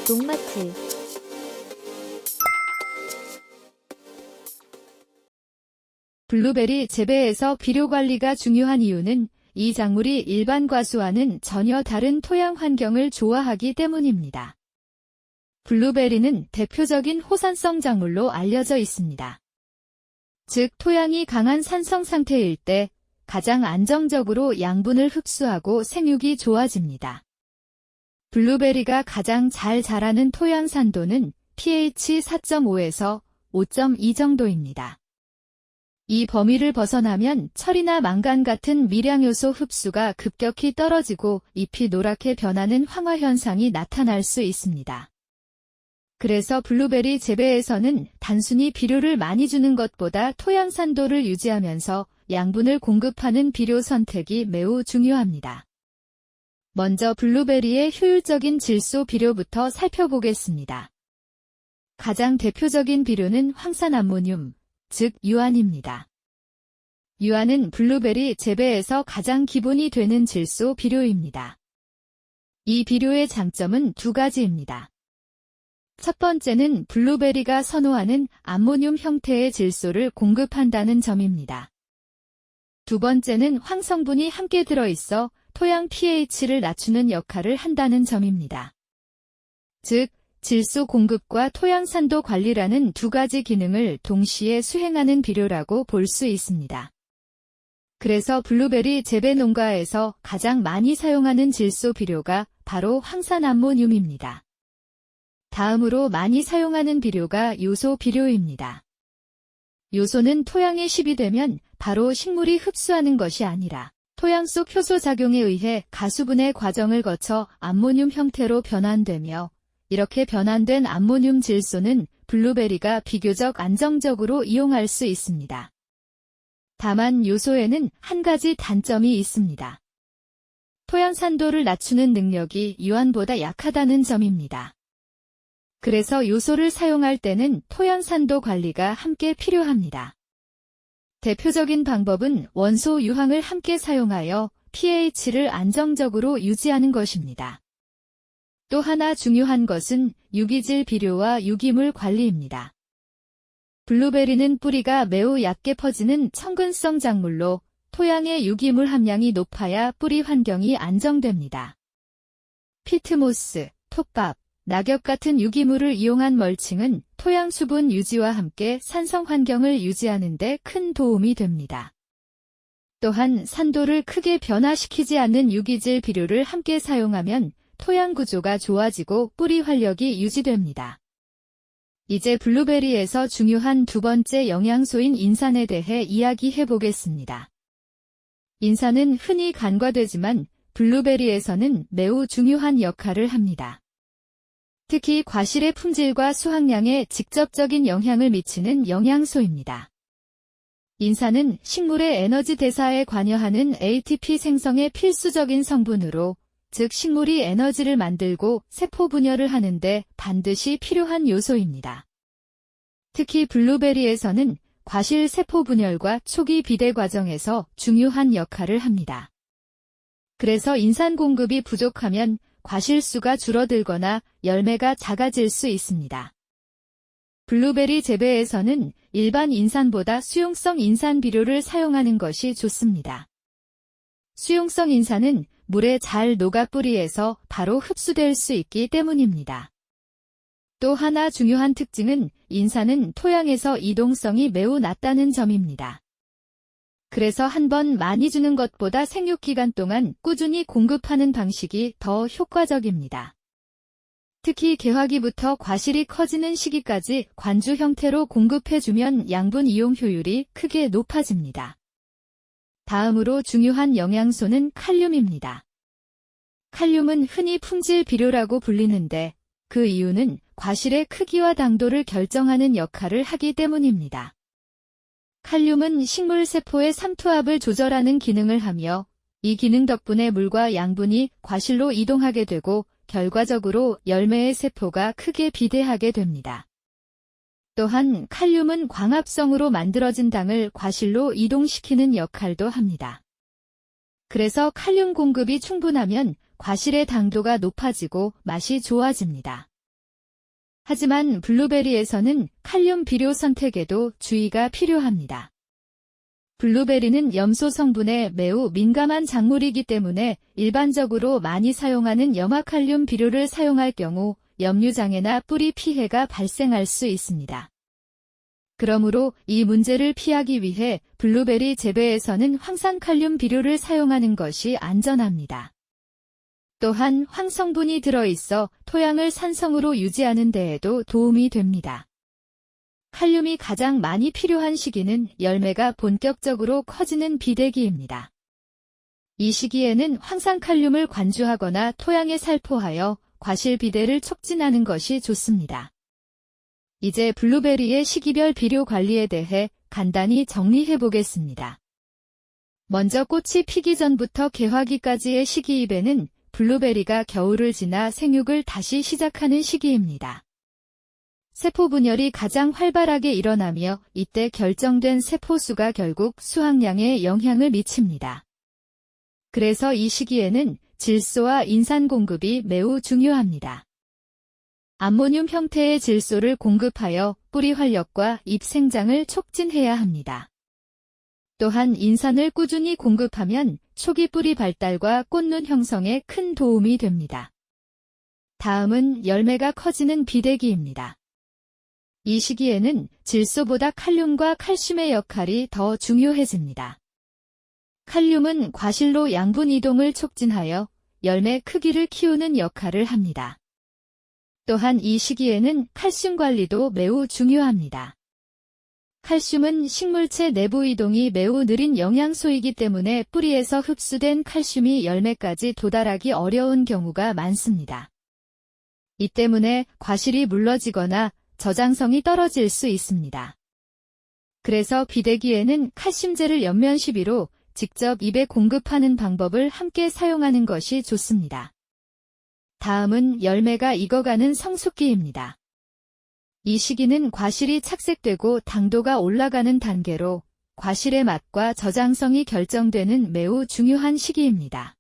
농마트. 블루베리 재배에서 비료 관리가 중요한 이유는 이 작물이 일반 과수와는 전혀 다른 토양 환경을 좋아하기 때문입니다. 블루베리는 대표적인 호산성 작물로 알려져 있습니다. 즉, 토양이 강한 산성 상태일 때 가장 안정적으로 양분을 흡수하고 생육이 좋아집니다. 블루베리가 가장 잘 자라는 토양 산도는 pH 4.5에서 5.2 정도입니다. 이 범위를 벗어나면 철이나 망간 같은 미량요소 흡수가 급격히 떨어지고 잎이 노랗게 변하는 황화 현상이 나타날 수 있습니다. 그래서 블루베리 재배에서는 단순히 비료를 많이 주는 것보다 토양 산도를 유지하면서 양분을 공급하는 비료 선택이 매우 중요합니다. 먼저 블루베리의 효율적인 질소 비료부터 살펴보겠습니다. 가장 대표적인 비료는 황산암모늄, 즉 유안입니다. 유안은 블루베리 재배에서 가장 기본이 되는 질소 비료입니다. 이 비료의 장점은 두 가지입니다. 첫 번째는 블루베리가 선호하는 암모늄 형태의 질소를 공급한다는 점입니다. 두 번째는 황성분이 함께 들어있어 토양 pH를 낮추는 역할을 한다는 점입니다. 즉, 질소 공급과 토양 산도 관리라는 두 가지 기능을 동시에 수행하는 비료라고 볼 수 있습니다. 그래서 블루베리 재배 농가에서 가장 많이 사용하는 질소 비료가 바로 황산암모늄입니다. 다음으로 많이 사용하는 비료가 요소 비료입니다. 요소는 토양에 시비되면 바로 식물이 흡수하는 것이 아니라 토양 속 효소 작용에 의해 가수분해 과정을 거쳐 암모늄 형태로 변환되며 이렇게 변환된 암모늄 질소는 블루베리가 비교적 안정적으로 이용할 수 있습니다. 다만 요소에는 한 가지 단점이 있습니다. 토양 산도를 낮추는 능력이 유안보다 약하다는 점입니다. 그래서 요소를 사용할 때는 토양 산도 관리가 함께 필요합니다. 대표적인 방법은 원소 유황을 함께 사용하여 pH를 안정적으로 유지하는 것입니다. 또 하나 중요한 것은 유기질 비료와 유기물 관리입니다. 블루베리는 뿌리가 매우 얕게 퍼지는 청근성 작물로 토양의 유기물 함량이 높아야 뿌리 환경이 안정됩니다. 피트모스, 톱밥, 낙엽 같은 유기물을 이용한 멀칭은 토양 수분 유지와 함께 산성 환경을 유지하는 데 큰 도움이 됩니다. 또한 산도를 크게 변화시키지 않는 유기질 비료를 함께 사용하면 토양 구조가 좋아지고 뿌리 활력이 유지됩니다. 이제 블루베리에서 중요한 두 번째 영양소인 인산에 대해 이야기해 보겠습니다. 인산은 흔히 간과되지만 블루베리에서는 매우 중요한 역할을 합니다. 특히 과실의 품질과 수확량에 직접적인 영향을 미치는 영양소입니다. 인산은 식물의 에너지 대사에 관여하는 ATP 생성의 필수적인 성분으로, 즉 식물이 에너지를 만들고 세포 분열을 하는데 반드시 필요한 요소입니다. 특히 블루베리에서는 과실 세포 분열과 초기 비대 과정에서 중요한 역할을 합니다. 그래서 인산 공급이 부족하면 과실수가 줄어들거나 열매가 작아질 수 있습니다. 블루베리 재배에서는 일반 인산보다 수용성 인산 비료를 사용하는 것이 좋습니다. 수용성 인산은 물에 잘 녹아 뿌리에서 바로 흡수될 수 있기 때문입니다. 또 하나 중요한 특징은 인산은 토양에서 이동성이 매우 낮다는 점입니다. 그래서 한 번 많이 주는 것보다 생육 기간 동안 꾸준히 공급하는 방식이 더 효과적입니다. 특히 개화기부터 과실이 커지는 시기까지 관주 형태로 공급해주면 양분 이용 효율이 크게 높아집니다. 다음으로 중요한 영양소는 칼륨입니다. 칼륨은 흔히 품질 비료라고 불리는데 그 이유는 과실의 크기와 당도를 결정하는 역할을 하기 때문입니다. 칼륨은 식물 세포의 삼투압을 조절하는 기능을 하며 이 기능 덕분에 물과 양분이 과실로 이동하게 되고 결과적으로 열매의 세포가 크게 비대하게 됩니다. 또한 칼륨은 광합성으로 만들어진 당을 과실로 이동시키는 역할도 합니다. 그래서 칼륨 공급이 충분하면 과실의 당도가 높아지고 맛이 좋아집니다. 하지만 블루베리에서는 칼륨 비료 선택에도 주의가 필요합니다. 블루베리는 염소 성분에 매우 민감한 작물이기 때문에 일반적으로 많이 사용하는 염화칼륨 비료를 사용할 경우 염류장애나 뿌리 피해가 발생할 수 있습니다. 그러므로 이 문제를 피하기 위해 블루베리 재배에서는 황산칼륨 비료를 사용하는 것이 안전합니다. 또한 황성분이 들어있어 토양을 산성으로 유지하는 데에도 도움이 됩니다. 칼륨이 가장 많이 필요한 시기는 열매가 본격적으로 커지는 비대기입니다. 이 시기에는 황산칼륨을 관주하거나 토양에 살포하여 과실 비대를 촉진하는 것이 좋습니다. 이제 블루베리의 시기별 비료 관리에 대해 간단히 정리해 보겠습니다. 먼저 꽃이 피기 전부터 개화기까지의 시기입에는 블루베리가 겨울을 지나 생육을 다시 시작하는 시기입니다. 세포 분열이 가장 활발하게 일어나며 이때 결정된 세포수가 결국 수확량에 영향을 미칩니다. 그래서 이 시기에는 질소와 인산 공급이 매우 중요합니다. 암모늄 형태의 질소를 공급하여 뿌리 활력과 잎 생장을 촉진해야 합니다. 또한 인산을 꾸준히 공급하면 초기 뿌리 발달과 꽃눈 형성에 큰 도움이 됩니다. 다음은 열매가 커지는 비대기입니다. 이 시기에는 질소보다 칼륨과 칼슘의 역할이 더 중요해집니다. 칼륨은 과실로 양분 이동을 촉진하여 열매 크기를 키우는 역할을 합니다. 또한 이 시기에는 칼슘 관리도 매우 중요합니다. 칼슘은 식물체 내부 이동이 매우 느린 영양소이기 때문에 뿌리에서 흡수된 칼슘이 열매까지 도달하기 어려운 경우가 많습니다. 이 때문에 과실이 물러지거나 저장성이 떨어질 수 있습니다. 그래서 비대기에는 칼슘제를 연면 시비로 직접 잎에 공급하는 방법을 함께 사용하는 것이 좋습니다. 다음은 열매가 익어가는 성숙기입니다. 이 시기는 과실이 착색되고 당도가 올라가는 단계로 과실의 맛과 저장성이 결정되는 매우 중요한 시기입니다.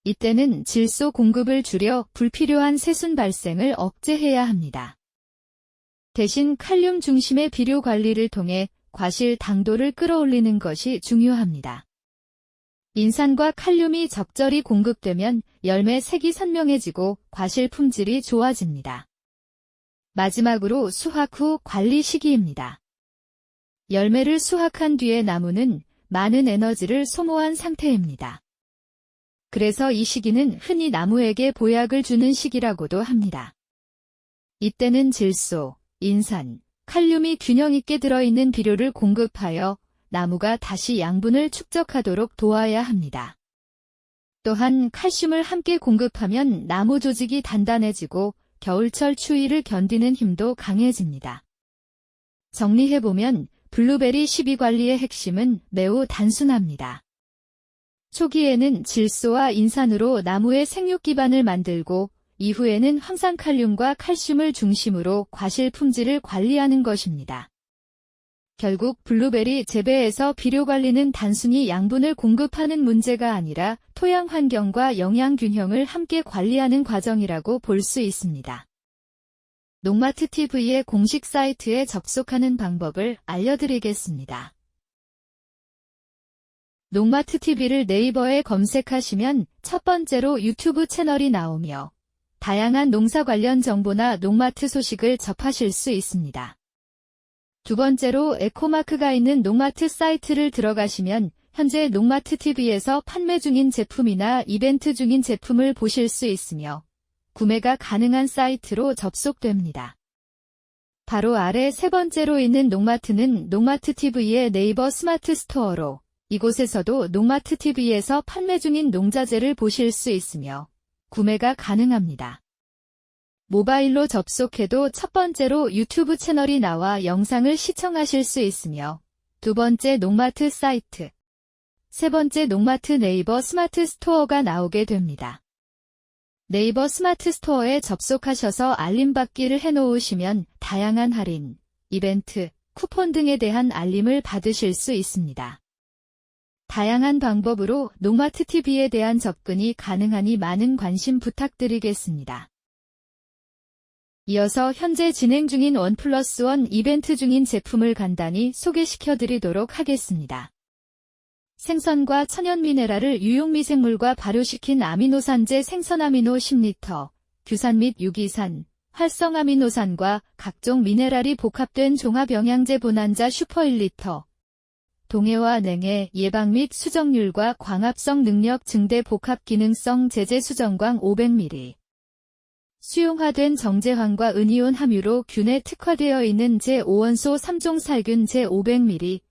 이때는 질소 공급을 줄여 불필요한 새순 발생을 억제해야 합니다. 대신 칼륨 중심의 비료 관리를 통해 과실 당도를 끌어올리는 것이 중요합니다. 인산과 칼륨이 적절히 공급되면 열매 색이 선명해지고 과실 품질이 좋아집니다. 마지막으로 수확 후 관리 시기입니다. 열매를 수확한 뒤에 나무는 많은 에너지를 소모한 상태입니다. 그래서 이 시기는 흔히 나무에게 보약을 주는 시기라고도 합니다. 이때는 질소, 인산, 칼륨이 균형 있게 들어있는 비료를 공급하여 나무가 다시 양분을 축적하도록 도와야 합니다. 또한 칼슘을 함께 공급하면 나무 조직이 단단해지고 겨울철 추위를 견디는 힘도 강해집니다. 정리해보면 블루베리 시비 관리의 핵심은 매우 단순합니다. 초기에는 질소와 인산으로 나무의 생육 기반을 만들고 이후에는 황산칼륨과 칼슘을 중심으로 과실 품질을 관리하는 것입니다. 결국 블루베리 재배에서 비료 관리는 단순히 양분을 공급하는 문제가 아니라 토양 환경과 영양 균형을 함께 관리하는 과정이라고 볼 수 있습니다. 농마트 TV의 공식 사이트에 접속하는 방법을 알려드리겠습니다. 농마트 TV를 네이버에 검색하시면 첫 번째로 유튜브 채널이 나오며 다양한 농사 관련 정보나 농마트 소식을 접하실 수 있습니다. 두 번째로 에코마크가 있는 농마트 사이트를 들어가시면 현재 농마트 TV에서 판매 중인 제품이나 이벤트 중인 제품을 보실 수 있으며 구매가 가능한 사이트로 접속됩니다. 바로 아래 세 번째로 있는 농마트는 농마트 TV의 네이버 스마트 스토어로 이곳에서도 농마트 TV에서 판매 중인 농자재를 보실 수 있으며 구매가 가능합니다. 모바일로 접속해도 첫 번째로 유튜브 채널이 나와 영상을 시청하실 수 있으며 두 번째 농마트 사이트, 세 번째 농마트 네이버 스마트 스토어가 나오게 됩니다. 네이버 스마트 스토어에 접속하셔서 알림받기를 해놓으시면 다양한 할인, 이벤트, 쿠폰 등에 대한 알림을 받으실 수 있습니다. 다양한 방법으로 농마트 TV에 대한 접근이 가능하니 많은 관심 부탁드리겠습니다. 이어서 현재 진행 중인 1+1 이벤트 중인 제품을 간단히 소개시켜 드리도록 하겠습니다. 생선과 천연 미네랄을 유용미생물과 발효시킨 아미노산제 생선아미노 10L, 규산 및 유기산, 활성아미노산과 각종 미네랄이 복합된 종합영양제 보난자 슈퍼 1L, 동해와 냉해 예방 및 수정률과 광합성 능력 증대 복합 기능성 제제 수정광 500ml. 수용화된 정제황과 은이온 함유로 균에 특화되어 있는 제5원소 3종 살균 제500ml.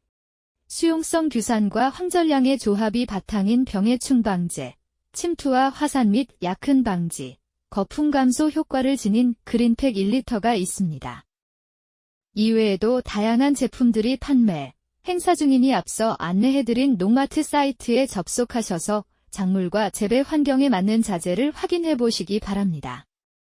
수용성 규산과 황전량의 조합이 바탕인 병해충 방제, 침투와 화산 및 약흔 방지, 거품 감소 효과를 지닌 그린팩 1리터가 있습니다. 이외에도 다양한 제품들이 판매, 행사 중이니 앞서 안내해드린 농마트 사이트에 접속하셔서 작물과 재배 환경에 맞는 자재를 확인해 보시기 바랍니다.